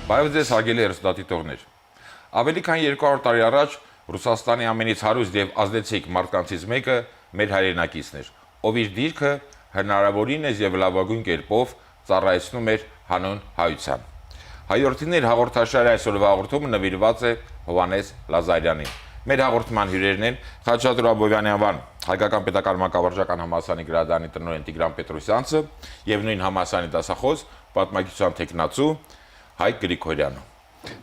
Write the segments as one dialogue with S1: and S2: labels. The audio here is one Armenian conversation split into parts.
S1: Բարև ձեզ հարգելի հեռուստադիտողներ։ Ավելի քան 200 տարի առաջ Ռուսաստանի ամենից հարուստ եւ ազդեցիկ մարդկանցից մեկը մեր հայրենակիցն էր, ով իր դիրքը հնարավորինս եւ լավագույն կերպով ծառայեցնում էր հանուն հայության։ Հայորդիներ հաղորդաշարի այսօրվա հաղորդումը նվիրված է Հովհաննես Լազարյանին։ Մեր հաղորդման հյուրերն են Խաչատուր Աբովյանի անվան Հայկական պետական մանկավարժական համալսարանի գրադարանի տնօրեն Տիգրան Պետրոսյանցը եւ նույն համալսարանի դասախոս պատմագիտության տեխնացու Հայկ Գրիգորյանը։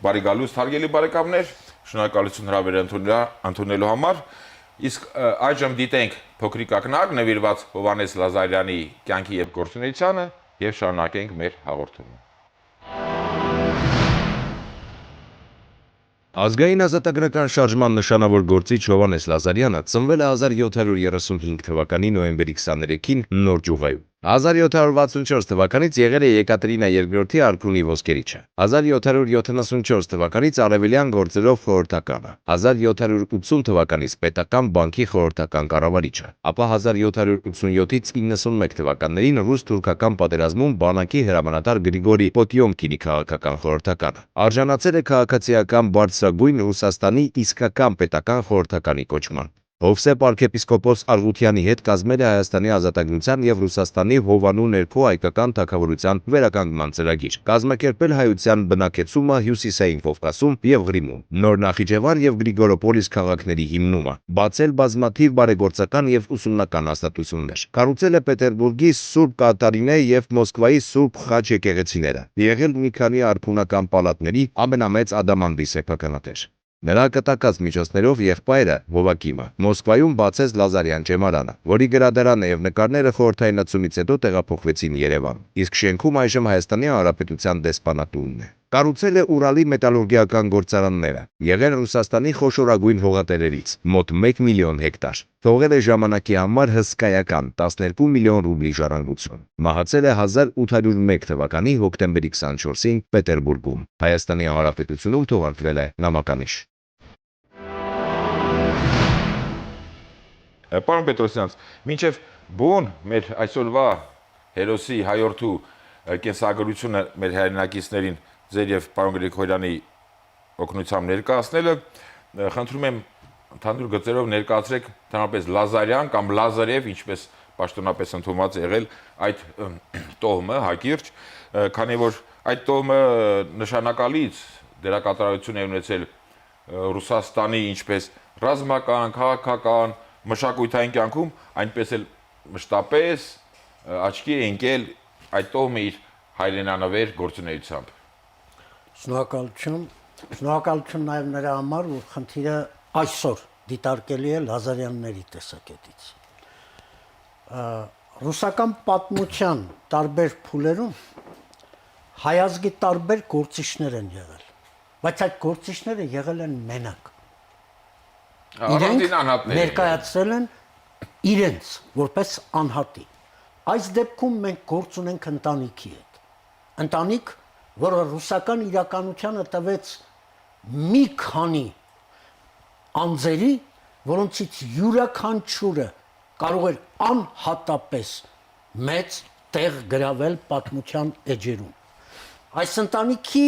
S1: Բարի գալուստ հարգելի բարեկամներ, շնորհակալություն հրավերը ընդունելու համար։ Իսկ այժմ դիտենք փոքրիկ ակնարկ նվիրված Հովհաննես Լազարյանի կյանքի եւ գործունեությանը եւ շարունակենք մեր հաղորդումը։
S2: Ազգային ազատագրական շարժման նշանավոր գործիչ Հովհաննես Լազարյանը ծնվել է 1735 թվականի նոյեմբերի 23-ին Նոր Ջուղայում։ 1764 թվականից եղել է Եկատերինա II-ի արքունի ոսկերիչը։ 1774 թվականից արևելյան գործերով խորհրդականը։ 1780 թվականից պետական բանկի խորհրդական կառավարիչը։ Ապա 1787-ից 91 թվականներին ռուս-թուրքական պատերազմում բանակի հրամանատար Գրիգորի Պոտյոմկինի քաղաքական խորհրդականը։ Արժանացել է քաղաքացիական բարձրագույն Ռուսաստանի իսկական պետական խորհրդականի կոչման։ Հովսեփ arczepiskopos Արղությանի հետ կազմել է Հայաստանի ազատագրության եւ Ռուսաստանի Հովանու ներքո հայկական թագավորության վերականգնման ծրագիր, կազմակերպել հայության բնակեցումը Հյուսիսային Կովկասում եւ Ղրիմում, Նոր Նախիջևան եւ Գրիգորոպոլիս քաղաքների հիմնումը, բացել բազմաթիվ բարեգործական եւ ուսումնական հաստատություններ, կառուցել է Պետերբուրգի Սուրբ Կատարինե եւ Մոսկվայի Սուրբ Խաչ եկեղեցիները, եղել մի քանի արքունական պալատների ամենամեծ ադամանդի սեփականատեր։ Նրա կտակած միջոցներով եղբայրը Հովակիմը Մոսկվայում բացեց Լազարյան ճեմարանը, որի գրադարանը եւ նկարները խորհրդայնացումից հետո տեղափոխվեցին Երևան, իսկ շենքում այժմ Հայաստանի Հանրապետության դեսպանատունն է։ Կառուցել է Ուրալի մետալուրգիական գործարանները, եղել Ռուսաստանի խոշորագույն հողատերերից, մոտ 1 միլիոն հեկտար, թողել է ժամանակի համար հսկայական 12 միլիոն ռուբլի ժառանգություն։ Մահացել է 1801 թվականի հոկտեմբերի 24-ին Պետերբուրգում, Հայաստանի Հանրապետությունում թողարկվել է նամականիշ։
S1: Պարոն Պետրոսյանց, մինչև բուն մեր այսօրվա հերոսի հայորդու կենսագրությունը մեր հայրենակիցներին ձեր եւ պարոն Գրիգորյանի օգնությամբ ներկայացնելը, խնդրում եմ ընդհանուր գծերով ներկայացրեք ընդհանրապես Լազարյան կամ Լազարև, ինչպես պաշտոնապես ընդունված է եղել այդ տոհմը, հակիրճ, քանի որ այդ տոհմը նշանակալից դերակատարություն է ունեցել Ռուսաստանի ինչպես ռազմական, քաղաքական, մշակութային կյանքում, այնպես էլ մշտապես աչքի է ընկել այդ տոհմը իր հայրենանվեր գործունեությամբ։
S3: Շնորհակալություն նաև նրա համար, որ խնդիրը այսօր դիտարկելի է Լազարյանների տեսակետից։ Ռուսական պատմության տարբեր փուլերում հայազգի տարբեր գործիչներ են եղել, բայց այդ գործիչները եղել են մենակ։ Իրենք ներկայացրել են իրենց որպես անհատի։ Այս դեպքում մենք գործ ունենք ընտանիքի հետ։ Ընտանիք, որը ռուսական իրականությանը տվեց մի քանի անձերի, որոնցից յուրաքանչյուրը կարող էր անհատապես մեծ տեղ գրավել պատմության էջերում։ Այս ընտանիքի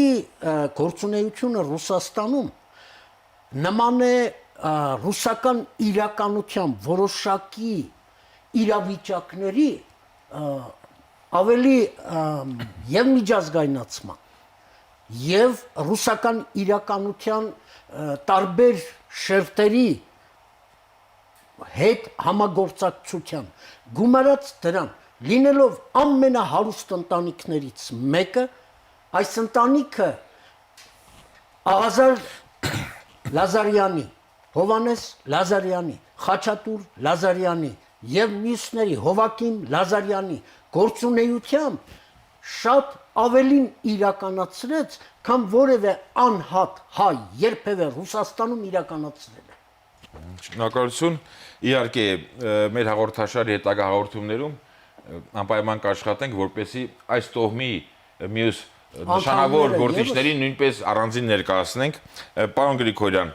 S3: գործունեությունը Ռուսաստանում նման է ռուսական իրականության որոշակի իրավիճակների ավելի եւ միջազգայնացման եւ ռուսական իրականության տարբեր շերտերի հետ համագործակցության գումարած դրան լինելով ամենահարուստ ընտանիքներից մեկը, այս ընտանիքը Աղազար Լազարյանի, Հովհաննես Լազարյանի, Խաչատուր Լազարյանի եւ մյուսների Հովակիմ Լազարյանի գործունեությամբ շատ ավելին իրականացրեց, քան որևէ անհատ հայ երբևէ Ռուսաստանում իրականացրել է։
S1: Շնորհակալություն։ Իհարկե, մեր հաղորդաշարի հետագա հաղորդումներում անպայման կաշխատենք, որպեսզի այս տոհմի մյուս նշանավոր գործիչներին նույնպես առանձին ներկայացնենք։ Պարոն Գրիգորյան,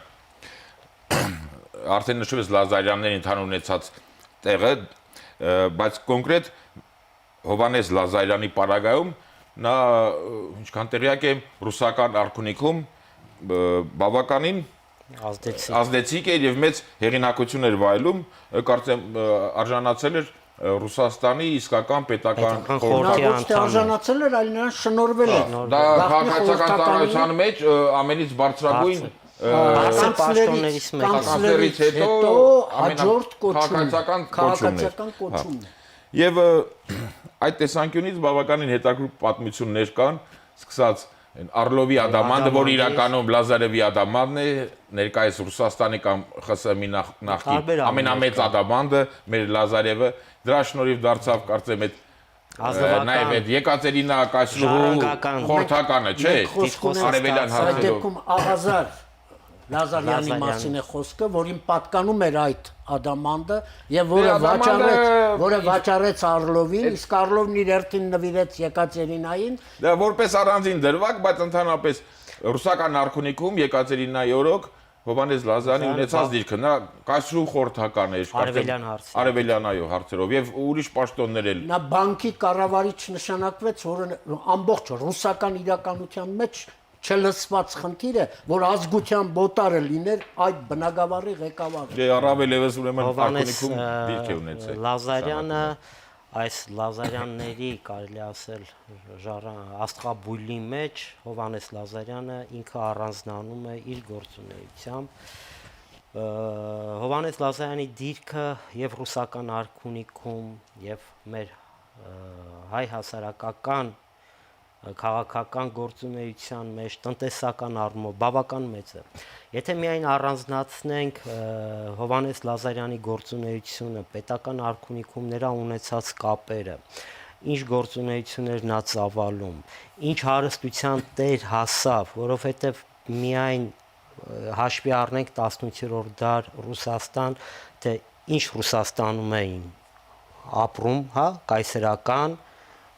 S1: արդեն նշվեց Լազարյանների ընդհանուր ունեցած տեղը, բայց կոնկրետ Հովհաննես Լազարյանի պարագայում նա ինչքան տեղյակ եմ ռուսական արքունիքում բավականին ազդեցիկ էր եւ մեծ հեղինակություն էր վայելում, կարծեմ արժանացել էր Ռուսաստանի իսկական պետական
S3: խորհրդի արժանացել էր, այլ նրան շնորհվել էր։
S1: Դա քաղաքացիական ծառայության մեջ ամենից բարձրագույն
S3: կանցլերից հետո հաջորդ
S1: քաղաքացիական կոչումն է։ Եվ այդ տեսանկյունից բավականին հետաքրքիր պատմություններ կան, սկսած Արլովի ադամանդը, որ իրականում Լազարևի ադամանդն է, ներկայիս Ռուսաստանի կամ ԽՍՀՄ-ի նախկին ամենամեծ ադամանդը, մեր Լազարևը, դրա շնորհիվ դարձավ կարծեմ նաև այդ Եկատերինա Կայսրուհու խորհրդականը, չէ՞, արևելյան հարցերով։
S3: Դեպքում Աղազար Լազարյանի մասին է խոսքը, որին պատկանում էր այդ ադամանդը եւ որը վաճառեց Արլովին, իսկ Արլովն իր երթին նվիրեց Եկատերինային։
S1: Դա որպես առանձին դրվագ, բայց ընդհանրապես ռուսական արքունիքում Եկատերինայի օրոք Հովհաննես Լազարյանի ունեցած դիրքը, նա Կայսրուհու խորհրդական էր, արևելյան հարցերով եւ ուրիշ պաշտոններ էլ։
S3: Նա բանկի կառավարիչ նշանակվեց, որը ամբողջ ռուսական իրականության մեջ չլսված խնդիր է, որ ազգության բոտարը լիներ այդ բնակավարի ղեկավարը։
S1: Դե առավել եւս ուրեմն արքունիքում դիրք է ունեցել։
S4: Լազարյանը այս Լազարյանների կարելի ասել աստղաբույլի մեջ Հովհաննես Լազարյանը ինքը առանձնանում է իր գործունեությամբ։ Հովհաննես Լազարյանի դիրքը եւ ռուսական արքունիքում եւ մեր հայ հասարակական քաղաքական գործունեության մեջ տնտեսական առումով բավական մեծ է։ Եթե միայն առանձնացնենք Հովհաննես Լազարյանի գործունեությունը, պետական արքունիքում նրա ունեցած կապերը, ինչ գործունեություններ նա ծավալում, ինչ հարստության տեր հասավ, որովհետև միայն հաշվի առնենք 18-րդ դար Ռուսաստան, թե ինչ Ռուսաստանում էին ապրում, հա, կայսերական,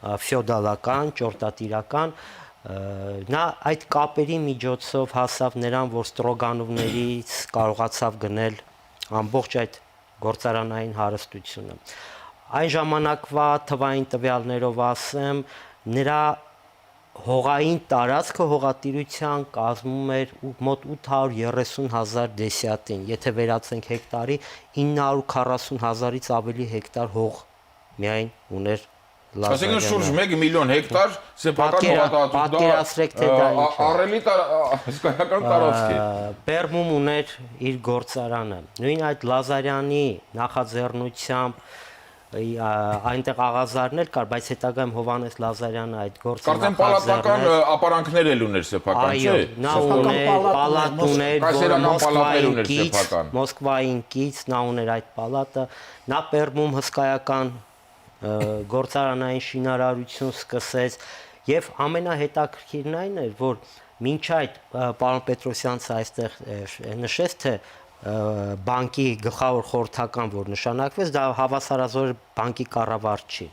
S4: ֆեոդալական, ճորտատիրական, նա այդ կապերի միջոցով հասավ նրան, որ Ստրոգանովներից կարողացավ գնել ամբողջ այդ գործարանային հարստությունը։ Այն ժամանակվա թվային տվյալներով ասեմ, նրա հողային տարածքը հողատիրության կազմում էր մոտ 830,000 դեսյատին, եթե վերացենք հեկտարի 940,000-ից ավելի հեկտար հող միայն ուներ
S1: Ասենք շուրջ 1 միլիոն հեկտար սեփական հողատարածություն,
S4: պատկերացրեք թե դա ինչ է։
S1: Առելի հսկայական տարածք է։
S4: Պերմում ուներ իր գործարանը։ Նույն այդ Լազարյանի նախաձեռնությամբ այնտեղ աղազարն էլ կար, բայց հետագայում Հովհաննես Լազարյանը այդ գործը
S1: Կարծեմ պալատական ապարանքներ էլ ուներ սեփական, չէ՞։
S4: Այո, նա ուներ պալատ ուներ, Մոսկվային կից, նա ուներ այդ պալատը, նա Պերմում հսկայական գործարանային շինարարություն սկսեց եւ ամենահետաքրքիրն այն էր, որ մինչ այդ պարոն Պետրոսյանցը այստեղ նշեց, թե բանկի գլխավոր խորհրդական, որ նշանակվեց, դա հավասարազոր բանկի կառավարչի,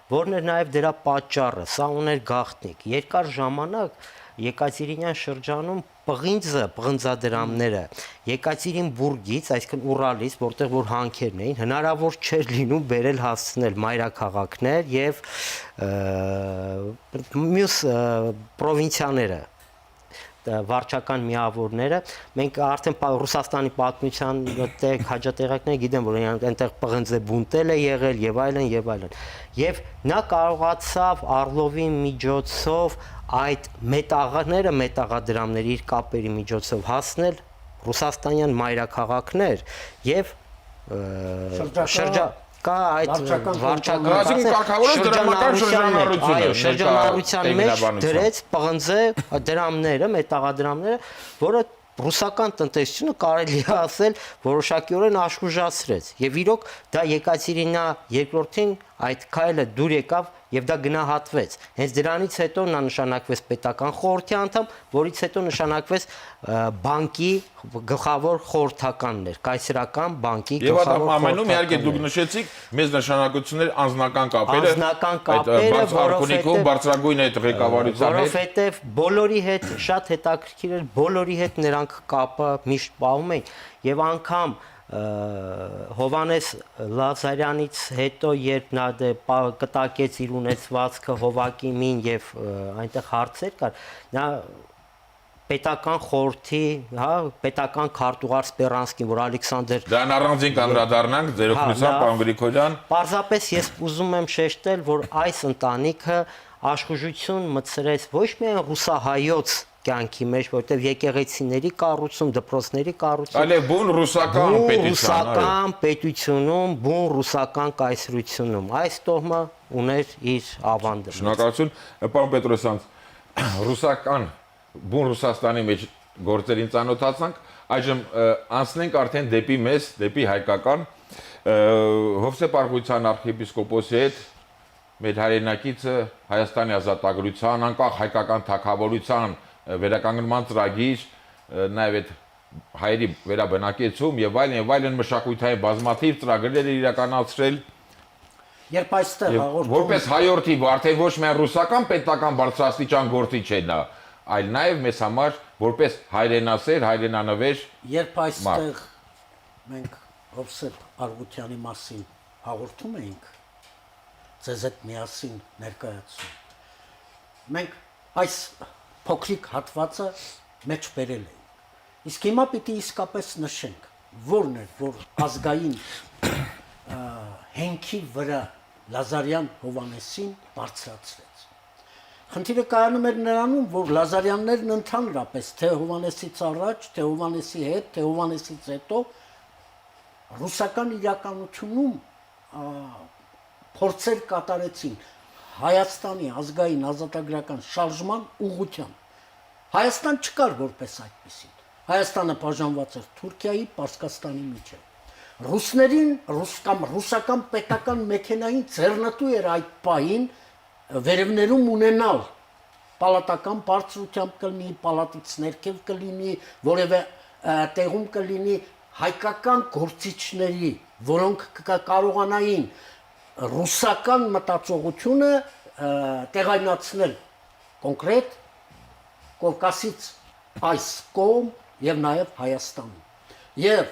S4: որն էր նաեւ դրա պատճառը, սա ուներ գաղտնիք։ Երկար ժամանակ Եկատերինյան շրջանում պղնձադրամները Եկատերինբուրգից, այսինքն Ուրալից, որտեղ որ հանքերն էին, հնարավոր չէր լինում բերել հասցնել մայրաքաղաքներ եւ մյուս պրովինցիաները, վարչական միավորները, մենք արդեն Ռուսաստանի պատմության հաջատեղակները գիտեն, որ այնտեղ պղնձե բունտել է եղել եւ այլն եւ այլն։ Եվ նա կարողացավ Արլովի միջոցով այդ մետաղադրամները իր կապերի միջոցով հասնել ռուսաստանյան մայրաքաղաքներ եւ կա այդ շրջանառության մեջ դրեց պղնձե դրամները, մետաղադրամները, որը ռուսական տնտեսությունը կարելի է ասել որոշակիորեն աշխուժացրեց եւ իրոք դա Եկատերինա II-ին այդ քայլը դուր եկավ եւ դա գնահատվեց հենց դրանից հետո նա նշանակվեց պետական խորհրդի անդամ, որից հետո նշանակվեց բանկի գլխավոր խորհրդականներ, կայսերական բանկի գլխավոր խորհրդականներ։ Եվ
S1: ամենում իհարկե դուք նշեցիք մեծ նշանակություններ անձնական կապերը,
S4: որովհետեւ
S1: բարձրագույն այդ ղեկավարության հետ,
S4: որովհետեւ բոլորի հետ շատ հետաքրքիր էր, բոլորի հետ նրանք կապը միշտ պահում էին եւ անգամ Հովանես Լազարյանից հետո երբ նա կտակեց իր ունեցվածքը Հովակիմին եւ այնտեղ հարցեր կար, նա պետական խորհրդի, հա, պետական քարտուղար Սպերանսկին, որ Ալեքսանդր
S1: Դրան առանձին կանդրադառնանք, ձեր օգնությամբ, պարոն Գրիգորյան։
S4: Պարզապես ես ուզում եմ շեշտել, որ այս ընտանիքը աշխուժություն մտցրեց ոչ միայն ռուսահայոց կյանքի մեջ, որտեղ եկեղեցիների կառուցում, դպրոցների կառուցում,
S1: Այլև բուն ռուսական պետության,
S4: ռուսական պետությունում, բուն ռուսական կայսրությունում։ Այս տոհմը ուներ իր ավանդը։
S1: Շնորհակալություն, պարոն Պետրոսյան, ռուսական բուն Ռուսաստանի մեջ գործերին ծանոթացանք, այժմ անցնենք արդեն դեպի մեզ, դեպի հայկական Հովսեփ Արքունցյան arczepiskopos-ի հետ մեր հայրենակիցը Հայաստանի ազատագրության, անկախ հայկական թագավորության վերականգնման ծրագիր, նաև այդ հայերի վերաբնակեցում եւ այլն մշակութային բազմաթիվ ծրագրեր իրականացրել
S3: Երբ այստեղ հաղորդում
S1: որպես հայորդի արդեն ոչ միայն ռուսական պետական բարձրաստիճան գործիչ է նա, այլ նաև մեզ համար որպես հայրենասեր, հայրենանվեր
S3: Երբ այստեղ մենք Հովսեփ Արքունցյանի մասին հաղորդում էինք, ձեզ հետ միասին ներկայացում։ Մենք այս փոքրիկ հատվածը մեջ բերել էինք։ Իսկ հիմա պիտի իսկապես նշենք, որն էր, որ ազգային հենքի վրա Լազարյան Հովանեսին բարձրացրեց։ Խնդիրը կայանում էր նրանում, որ Լազարյաններն ընդհանրապես թե Հովանեսից առաջ, թե Հովանեսի հետ, թե Հովանեսից հետո ռուսական իրականությունում փորձեր կատարեցին Հայաստանի ազգային ազատագրական շարժման ուղղությամբ։ Հայաստան չկար որպես այդպեսին։ Հայաստանը բաժանված էր Թուրքիայի, Պարսկաստանի միջև։ Ռուսներին ռուսական պետական մեքենային ձեռնտու էր այդ պահին վերևներում ունենալ պալատական բարձրությամբ կլինի, պալատից ներքև կլինի, որևէ տեղում կլինի հայկական գործիչների, որոնք կարողանային ռուսական մտածողությունը տեղայնացնել կոնկրետ Կովկասից այս կողմ եւ նաեւ Հայաստանում։ Եվ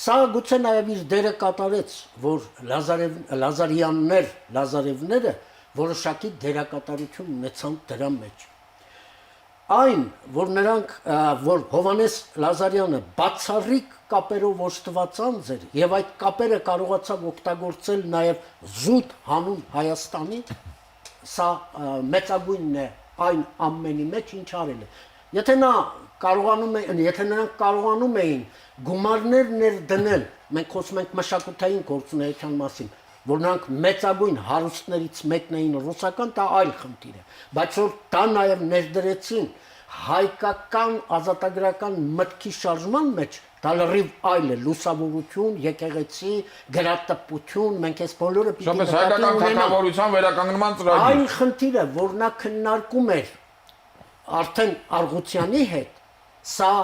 S3: սա գուցե նաեւ իր դերը կատարեց, որ Լազարևները որոշակի դերակատարություն ունեցան դրա մեջ։ Այն, որ նրանք, որ Հովանես Լազարյանը բացառիկ կապերով օժտված անձ էր եւ այդ կապերը կարողացավ օգտագործել նաեւ զուտ հանուն Հայաստանի, սա մեծագույնն է այն ամենի մեջ ինչ արել է։ Եթե նրանք կարողանում էին գումարներ ներդնել, մենք խոսում ենք մշակութային գործունեության մասին, որ նրանք մեծագույն հարուստներից մեկն էին ռուսական, դա այլ խնդիր է, բայց որ դա նաև ներդրեցին հայկական ազատագրական մտքի շարժման մեջ, դա լրիվ այլ է, լուսավորություն, եկեղեցի, գրատպություն, մենք այս բոլորը պիտի
S1: նկատի ունենանք։ Վերականգնման ծրագիր։
S3: Այն խնդիրը, որ նա քննարկում էր արդեն Արքունցյանի հետ, սա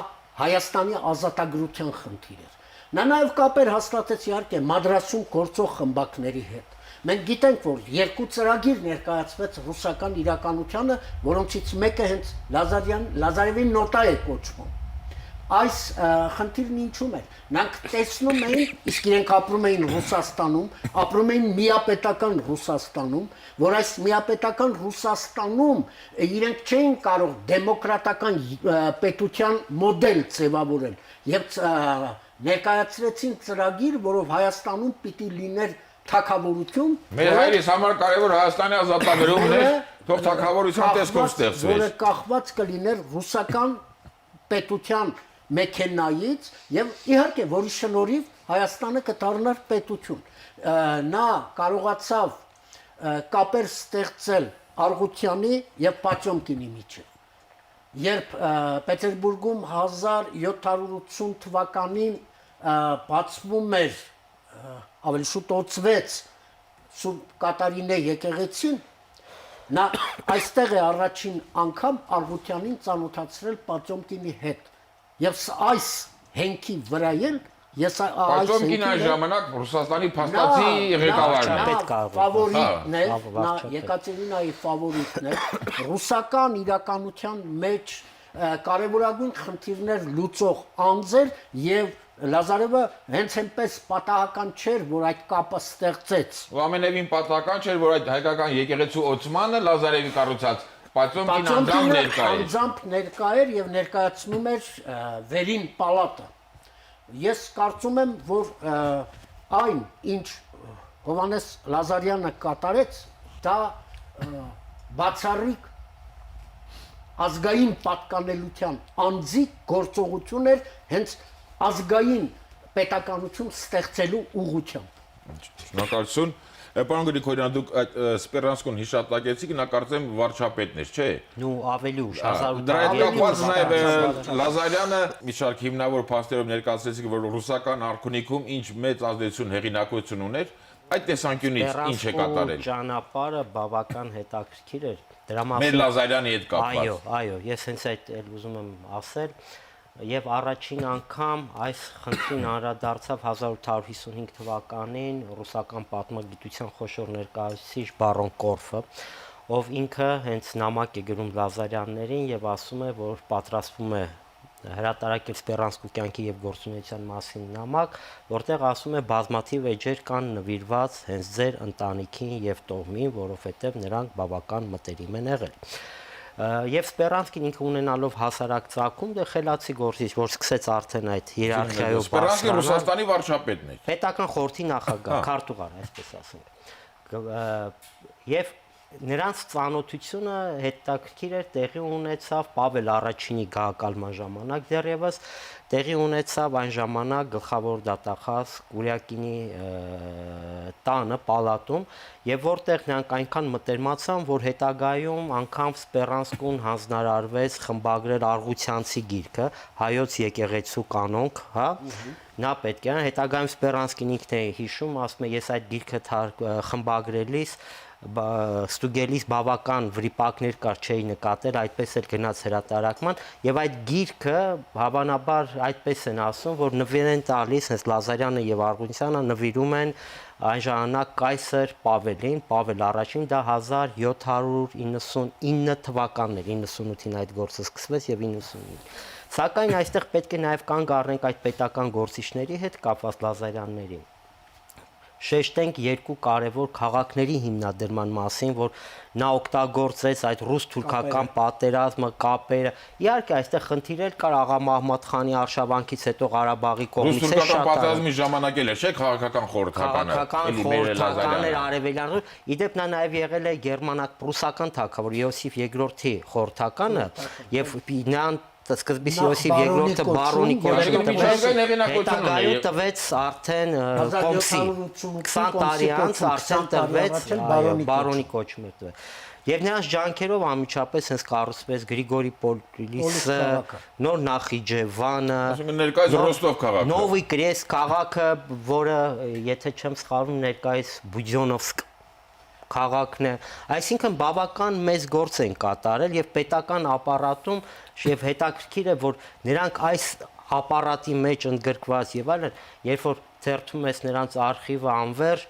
S3: Հայաստանի ազատագրության խնդիր էր։ Նա նաև կապեր հաստատեց իհարկե Մադրասում գործող խմբակների հետ։ Մենք գիտենք, որ երկու ծրագիր ներկայացվեց ռուսական իրականությանը, որոնցից մեկը հենց Լազարևի նոտա է կոչվում։ Այս խնդիրն ինչու՞մ էր։ Նրանք տեսնում էին, իսկ իրենք ապրում էին Ռուսաստանում, ապրում էին միապետական Ռուսաստանում, որ այս միապետական Ռուսաստանում իրենք չէին կարող դեմոկրատական պետության մոդել ձևավորել եւ ներկայացրեցին ծրագիր, որով Հայաստանում պիտի լիներ թագավորություն։
S1: Մեր հայրից համար կարևոր Հայաստանի ազատագրումն էր, թող թագավորության տեսքով ստեղծվեր։
S3: Որը կախված կլիներ ռուսական պետության մեքենայից եւ իհարկե որի շնորհիվ Հայաստանը կդառնար պետություն։ Նա կարողացավ կապեր ստեղծել Արքունցյանի եւ Պաչոմկինի միջեւ։ Երբ Պետերբուրգում 1780 թվականին բացվում էր ավելի շուտ օծվեց Սուրբ Կատարինե եկեղեցին, նա այստեղ է առաջին անգամ Արքունցյանին ծանոթացրել Պաչոմկինի հետ։ Եվ այս հենքի վրա էլ ես
S1: Պաչոմկինը այն ժամանակ Ռուսաստանի փաստացի ղեկավարն
S3: էր, ֆավորիտն էր, նա Եկատերինայի ֆավորիտն էր, ռուսական իրականության մեջ կարևորագույն խնդիրներ լուծող անձ էր եւ Լազարևը հենց այնպես պատահական չէր, որ այդ կապը ստեղծեց։
S1: Ու ամենևին պատահական չէր, որ այդ հայկական եկեղեցու օծմանը Լազարևի կառուցած Պատրոմկին անձամբ ներկա էր։
S3: Անձամբ ներկա էր եւ ներկայացնում էր վերին պալատը։ Ես կարծում եմ, որ այն, ինչ Հովհաննես Լազարյանը կատարեց, դա բացառիկ ազգային պատկանելության անձի գործողություն էր հենց ազգային պետականություն ստեղծելու ուղղությամբ։
S1: Շնորհակալություն։ Պարոն Գրիգորյան, դուք այդ Սպերանսկուն հիշատակեցիք, նա կարծեմ վարչապետն էր, չէ՞։
S4: Նու ավելի ուշ
S1: Դրա հետ կապված նաև Լազարյանը մի շարք հիմնավոր փաստերով ներկայացրեցիք, որ ռուսական արքունիքում ինչ մեծ ազդեցություն հեղինակություն ուներ, այդ տեսանկյունից ինչ է կատարել։
S4: Ճանապարհը բավական հետաքրքիր էր։ Դրա մասին
S1: Մեր Լազարյանի հետ կապված։
S4: Այո, ես հենց այդ էլ ուզում եմ ասել, եւ առաջին անգամ այս խնդրին անդրադարձավ 1855 թվականին ռուսական պատմագիտության խոշոր ներկայացուցիչ բարոն Կորֆը, ով ինքը հենց նամակ է գրում Լազարյաններին եւ ասում է, որ պատրաստվում է հրատարակել Սպերանսկու կյանքի եւ գործունեության մասին նամակ, որտեղ ասում է բազմաթիվ էջեր կան նվիրված հենց ձեր ընտանիքին եւ տոհմին, որովհետեւ նրանք բավական մտերիմ են եղել։ Եվ Սպերանսկին ինքը ունենալով հասարակ ծագում, դե խելացի գործիչ, որ սկսեց արդեն այդ հիերարխիայով
S1: Սպերանսկին Ռուսաստանի վարչապետն էր։
S4: Պետական խորհրդի նախագահ, քարտուղար, այսպես ասենք։ Եվ նրանց ծանոթությունը հետաքրքիր էր, տեղի ունեցավ Պավել Առաջինի գահակալման ժամանակ դեռևս, տեղի ունեցավ այն ժամանակ գլխավոր դատախազ Կուրյակինի տանը, պալատում, եւ որտեղ նրանք այնքան մտերմացան, որ հետագայում անգամ Սպերանսկուն հանձնարարվեց խմբագրել Արգուցյանցի գիրքը, հայոց եկեղեցու կանոնք, հա, նա պետք է հետագայում Սպերանսկին ինքն է հիշում, ասում է, ես այդ գիրքը խմբագրելիս ստուգելիս բավական վրիպակներ կար չէի նկատել, այդպես էլ գնաց հրատարակման եւ այդ գիրքը հավանաբար այդպես են ասում, որ նվիր են տալիս հենց Լազարյանը եւ Արգունյանը նվիրում են այն ժամանակ կայսր Պավելին, Պավել առաջին, դա 1799 թվականն էր, 98-ին այդ գործը սկսվեց եւ 99։ Սակայն այստեղ պետք է նաեւ կանգ առնենք այդ պետական գործիչների հետ կապված Լազարյաններին։ Շեշտենք երկու կարևոր քաղաքների հիմնադրման մասին, որ նա օգտագործեց այդ ռուս-թուրքական պատերազմը, կապերը։ Իհարկե, այստեղ խնդիրել կար աղա Մահմադ խանի արշավանքից հետո Ղարաբաղի կողմից է շատ
S1: պատերազմի ժամանակ էլ էր, չէ՞, քաղաքական խորհրդականը։
S4: Քաղաքական խորհրդականներ արևելյան։ Իդեպ նա նաև եղել է գերմանակ-պրուսական թագավոր Իոսիֆ II-ի խորհրդականը եւ նրան սկզբից Իոսիֆ II-ը բարոնի կոչում տվեց արդեն կոմսի 20 տարի անց արդեն տվեց բարոնի կոչում տվեց եւ նրանց ջանքերով անմիջապես հենց կառուցվեց Գրիգորի Պոլիսը, նոր Նախիջևանը,
S1: ներկայիս Ռոստով քաղաքը,
S4: Նովի Կրես քաղաքը, որը եթե չեմ սխալվում ներկայիս Բուդյոնովսկ քաղաքն է, այսինքն բավական մեծ գործ են կատարել եւ պետական ապարատում եւ հետաքրքիր է, որ նրանք այս ապարատի մեջ ընդգրկված եւ այլն, երբ որ թերթում ես նրանց արխիվը անվերջ,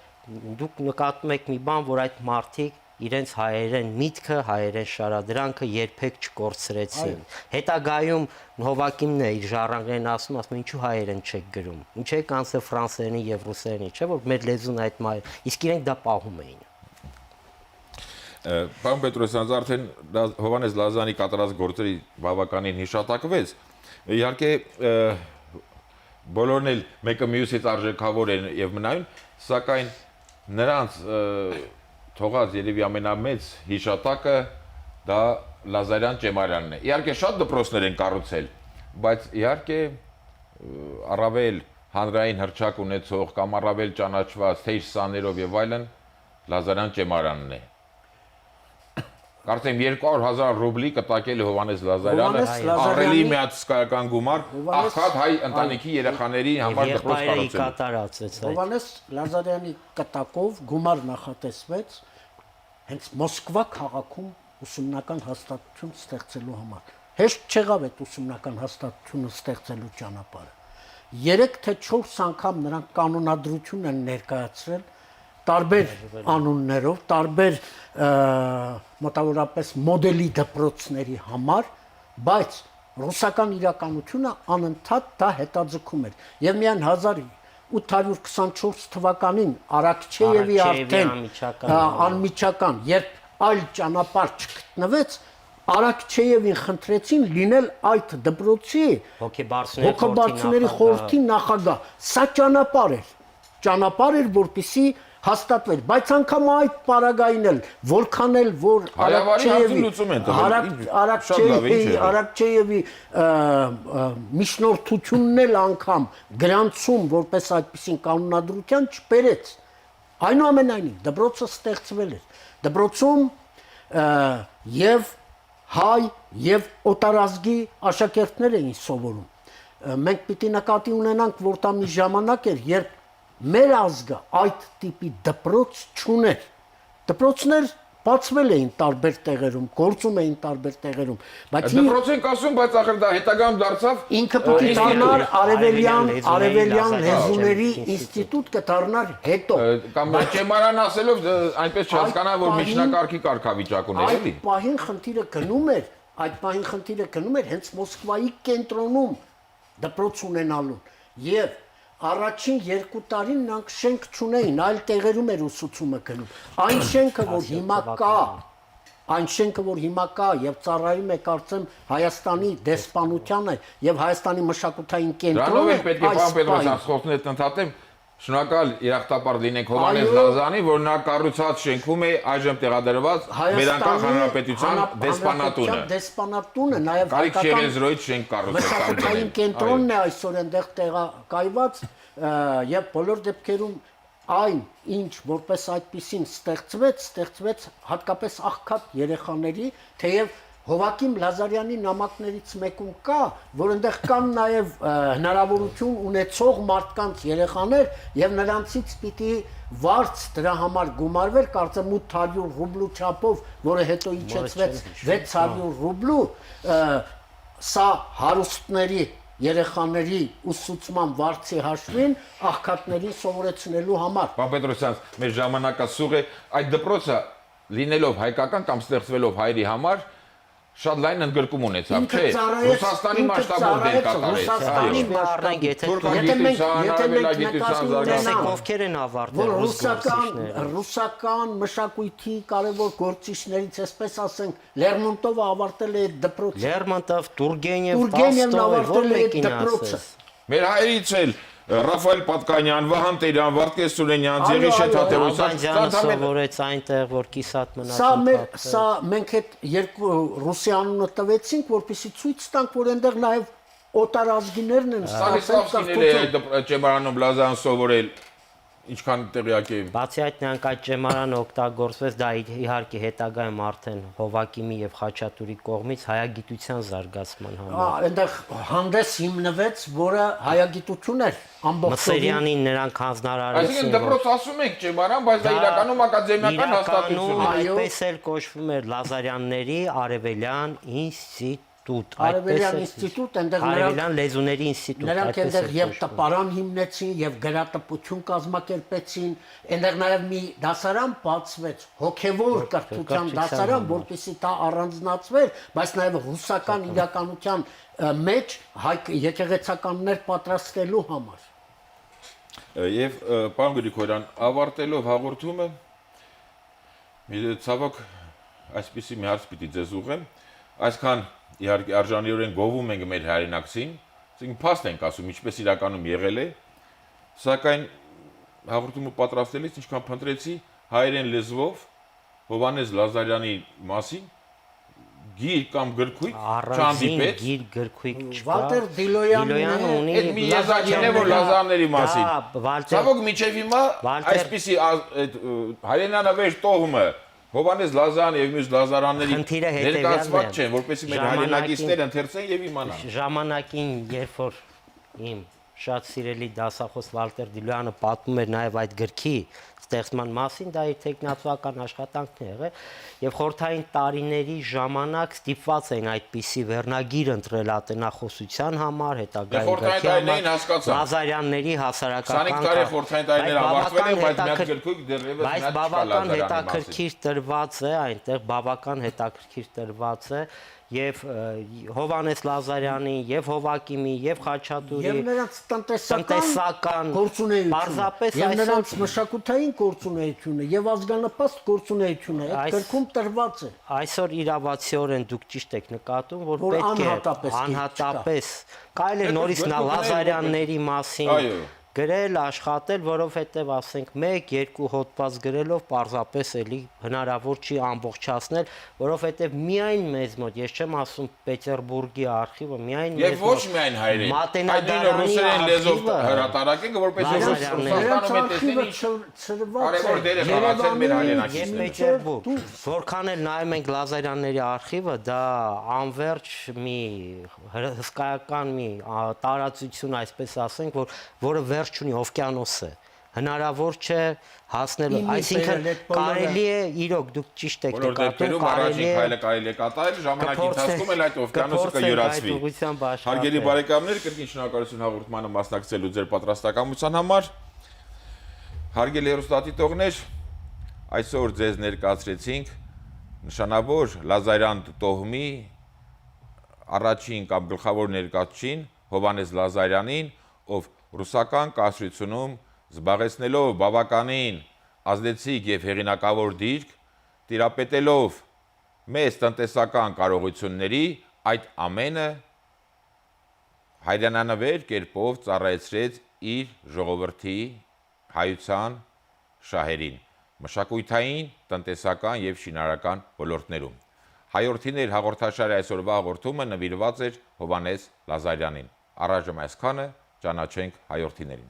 S4: դուք նկատում եք մի բան, որ այդ մարդիկ իրենց հայերեն միտքը, հայերեն շարադրանքը երբեք չկորցրեցին։ Հետագայում Հովակիմն է իր ժառանգներին ասում, ինչու հայերեն չեք գրում, ինչ եք անցել ֆրանսերենի եւ ռուսերենի, չէ՞ որ մեր լեզուն այդ մայր, իսկ իրենք դա պահում էին։
S1: Պարոն Պետրոսյան, արդեն Հովհաննես Լազարյանի կատարած գործերի բավականին հիշատակվեց։ Իհարկե բոլորն էլ մեկը մյուսից արժեքավոր են եւ մնայուն, սակայն նրանց թողած երևի ամենամեծ հիշատակը դա Լազարյան Ճեմարյանն է։ Իհարկե շատ դպրոցներ են կառուցել, բայց իհարկե առավել հանրային հռչակ ունեցող կամ առավել ճանաչված թեժ սաներով եւ այլն Լազարյան Ճեմարյանն է։ Կարծեմ 200,000 ռուբլի կտակել է Հովհաննես Լազարյանը, ահռելի միացկայական գումար, աղքատ հայ ընտանիքի երեխաների համար դպրոց կառուցել։
S3: Հովհաննես Լազարյանի կտակով գումար նախատեսվեց հենց Մոսկվա քաղաքում ուսումնական հաստատություն ստեղծելու համար։ Հեշտ չեղավ այդ ուսումնական հաստատությունը ստեղծելու ճանապարհը։ 3 թե 4 անգամ նրանք կանոնադրություն են ներկայացրել տարբեր անուններով, տարբեր մոտավորապես մոդելի դպրոցների համար, բայց ռուսական իրականությունը անընդհատ դա հետաձգում էր։ Եվ միայն 1824 թվականին Արաքչեևի արդեն անմիջական, երբ այլ ճանապարհ չգտնվեց, Արաքչեևին խնդրեցին լինել այդ դպրոցի հոգեբարձուների խորհրդի նախագահ։ Սա ճանապարհ էր, որպեսզի հաստատվեր, բայց անգամ այդ պարագային էլ որքան էլ որ Արաքչեևի միջնորդությունն էլ անգամ գրանցում որպես այդպիսին կանոնադրության չբերեց։ Այնուամենայնիվ դպրոցը ստեղծվել էր։ Դպրոցում եւ հայ եւ օտարազգի աշակերտներ էին սովորում։ Մենք պիտի նկատի ունենանք, որ դա մի ժամանակ էր, երբ մեր ազգը այդ տիպի դպրոց չուներ։ Դպրոցներ բացվել էին տարբեր տեղերում, գործում էին տարբեր տեղերում, բայց
S1: դպրոց ենք ասում, բայց ախր դա հետագայում դարձավ
S3: ինքը պիտի դառնար արևելյան լեզուների ինստիտուտ կդառնար հետո։
S1: Կամ ճեմարան ասելով այնպես չհասկանա, որ միջնակարգի կարգավիճակ ուներ, էլի։
S3: Այդ պահին խնդիրը գնում էր հենց Մոսկվայի կենտրոնում դպրոց ունենալուն։ Եվ առաջին 2 տարին նրանք շենք չունեին, այլ տեղերում էր ուսուցումը գնում։ Այն շենքը, որ հիմա կա եւ ծառայում է կարծեմ Հայաստանի դեսպանությանը եւ Հայաստանի մշակութային կենտրոնը,
S1: դրանով պետք է պարոն Պետրոսյան խոսքներդ ընդհատեմ։ Շնորհակալ երախտապար լինենք Հովհաննես Լազարյանի, որ նա կառուցած շենքում է այժմ տեղադրված մեր անկախ հանրապետության դեսպանատունը, նաեւ հայկական շենք կառուցել
S3: մշակութային կենտրոնն է այսօր այնտեղ տեղակայված եւ բոլոր դեպքերում այն ինչ որպես այդպեսին ստեղծվեց հատկապես աղքատ երեխաների, թեև Հովակիմ Լազարյանի նամակներից մեկում կա, որ այնտեղ կան նաև հնարավորություն ունեցող մարդկանց երեխաներ եւ նրանցից պիտի վարձ դրա համար գումարվեր, կարծեմ 800 ռուբլու չափով, որը հետո իջեցվեց 600 ռուբլու, սա հարուստների երեխաների ուսուցման վարձի հաշվին աղքատներին սովորեցնելու համար։
S1: Պարոն Պետրոսյան, մեր ժամանակը սուղ է, այդ դպրոցը լինելով հայկական կամ ստեղծվելով հայերի համար շատ լայն ընդգրկում ունեցավ, չէ՞։ Ռուսաստանի մասշտաբով դեր կատարեց։
S4: Ովքեր են ավարտել
S3: ռուսական մշակույթի կարևոր գործիչներից, այսպես ասենք, Լերմոնտովը ավարտել է դպրոցը։
S4: Լերմոնտով, Տուրգենևն
S3: ավարտել է դպրոցը։
S1: Մեր հայերից էլ Ռաֆայել Պատկանյան, Վահան Տերյան, Վարդգես Սուրենյան, Ձեղիշետ Թատերոսյան
S4: սովորեց այնտեղ, որ կիսատ մնաց։
S3: Սա մենք այդ երկու ռուսի անունը տվեցինք, որպեսզի ցույց տանք, որ այնտեղ նաև օտարազգիներն են
S1: ստացել ճեմարանում Լազարյան սովորել, ինչքան տեղյակ է։
S4: Բացի այդ նրանք այդ ճեմարանը օգտագործվեց, դա իհարկե հետագայում արդեն Հովակիմի եւ Խաչատուրի կողմից հայագիտության զարգացման համար։
S3: Այնտեղ հանդես հիմնվեց, որը հայագիտություն էր ամբողջովին։
S4: Մսերյանին նրանք հանձնարարեցին։
S1: Այսինքն դպրոց ասում եք ճեմարան, բայց դա իրականում ակադեմիական հաստատություն է։
S4: Այդպես էլ կոչվում էր Լազարյանների Արևելյան ինստիտուտ։
S3: Արևելյան ինստիտուտ, այնտեղ
S4: Արևելյան լեզուների ինստիտուտ։
S3: Նրանք այնտեղ եւ տպարան հիմնեցին եւ գրատպություն կազմակերպեցին, այնտեղ նաեւ մի դասարան բացվեց, հոգեվոր կրթության դասարան, որպեսզի դա առանձնացվեր, բայց նաեւ ռուսական իրականության մեջ եկեղեցականներ պատրաստելու համար։
S1: Եվ պարոն Գրիգորյան, ավարտելով հաղորդումը, ցավոք այսպեսի մի հարց պիտի ձեզ ուղղեմ, այսքան իհարկե արժանիորեն գովում ենք մեր հայրենակցին, ասենք փաստ ենք ասում, ինչպես իրականում եղել է, սակայն հաղորդումը պատրաստելիս ինչքան փնտրեցի հայերեն լեզվով Հովհաննես Լազարյանի մասին գիր կամ գրքույկ չհանդիպեց։
S4: Գիր գրքույկ չկա։
S3: Վալտեր Դիլոյանը
S4: ունի
S1: այդ մի եզակին է, որ Լազարյանների մասին։ Ցավոք միջև հիմա այսպիսի հայրենանավեր տողմը Հովհաննես Լազարյան եւ մյուս Լազարանների ներկայացված չեն, որպեսզի մեր հայրենակիցները ընթերցեն եւ իմանան։
S4: Ժամանակին, երբ որ իմ շատ սիրելի դասախոս Վալտեր Դիլոյանը պատմում էր նաեւ այդ գրքի ստեղծման մասին, դա իր տեխնացուական աշխատանքն է եղել եւ խորհրդային տարիների ժամանակ ստիպված էին այդպիսի վերնագիր ընտրել ատենախոսության համար, հետագայում Լազարյանների հասարակական
S1: 20 տարի խորհրդային տարիներ ավարտվել են, բայց մի հատ գրքույկ դեռևս
S4: բայց բավական հետաքրքիր տրված է, այնտեղ բավական հետաքրքիր տրված է եւ Հովանես Լազարյանի, եւ Հովակիմի, եւ Խաչատուրի
S3: Եվ նրանց
S4: տնտեսական
S3: գործունեությունը,
S4: պարզապես
S3: եւ
S4: այսօր
S3: նրանց մշակութային գործունեությունը եւ ազգանապաստ գործունեությունը այդ գրքում տրված է։
S4: այսօր իրավացիորեն դուք ճիշտ եք նկատում, որ
S3: Որ
S4: պետք է
S3: անհատապես
S4: կարելի է նորից նա Լազարյանների մասին
S1: Այո։
S4: գրել, աշխատել, որովհետև ասենք 1-2 հոդված գրելով պարզապես էլի հնարավոր չի ամբողջացնել, որովհետև միայն մեզ մոտ, ես չեմ ասում Պետերբուրգի արխիվը, միայն մեզ
S1: Եվ ոչ միայն հայերեն։
S4: Մատենադարանի
S1: ռուսերեն լեզվով
S4: արխիվը
S1: հրատարակենք, որպես
S3: Նրանց արխիվը ծրված
S1: Կարևոր դեր է խաղացել մեր
S4: Եվ
S1: հայրենակիցները։
S4: Պետերբուրգ, որքան էլ նայում ենք Լազարյանների արխիվը, դա անverջ մի հսկայական մի տարածություն, այսպես ասենք, որը վերջ ունի օվկիանոս է։ Հնարավոր չէ հասնել, այսինքն կարելի է իրոք դուք ճիշտ եք
S1: Բոլոր
S4: նկատում,
S1: դեպքերում առաջին քայլը կարելի է կատարել, ժամանակի ընթացքում էլ այդ օվկիանոսը կյուրացվի։ Հարգելի բարեկամներ, կրկին շնորհակալություն հաղորդմանը մասնակցելու ձեր պատրաստակամության համար։ Հարգելի հեռուստադիտողներ, այսօր ձեզ ներկայացրեցինք նշանավոր Լազարյան տոհմի առաջին կամ գլխավոր ներկայացուցիչին Հովանես Լազարյանին, ով ռուսական կայսրությունում զբաղեցնելով բավականին ազդեցիկ եւ հեղինակավոր դիրք, տիրապետելով մեծ տնտեսական կարողությունների, այդ ամենը հայրենանվեր կերպով ծառայեցրեց իր ժողովրդի հայության շահերին, մշակութային, տնտեսական եւ շինարարական ոլորտներում։ Հայորդիներ հաղորդաշարի այսօրվա հաղորդումը նվիրված էր Հովանես Լազարյանին։ Առայժմ այսքանը, ճանաչենք հայորդիներին։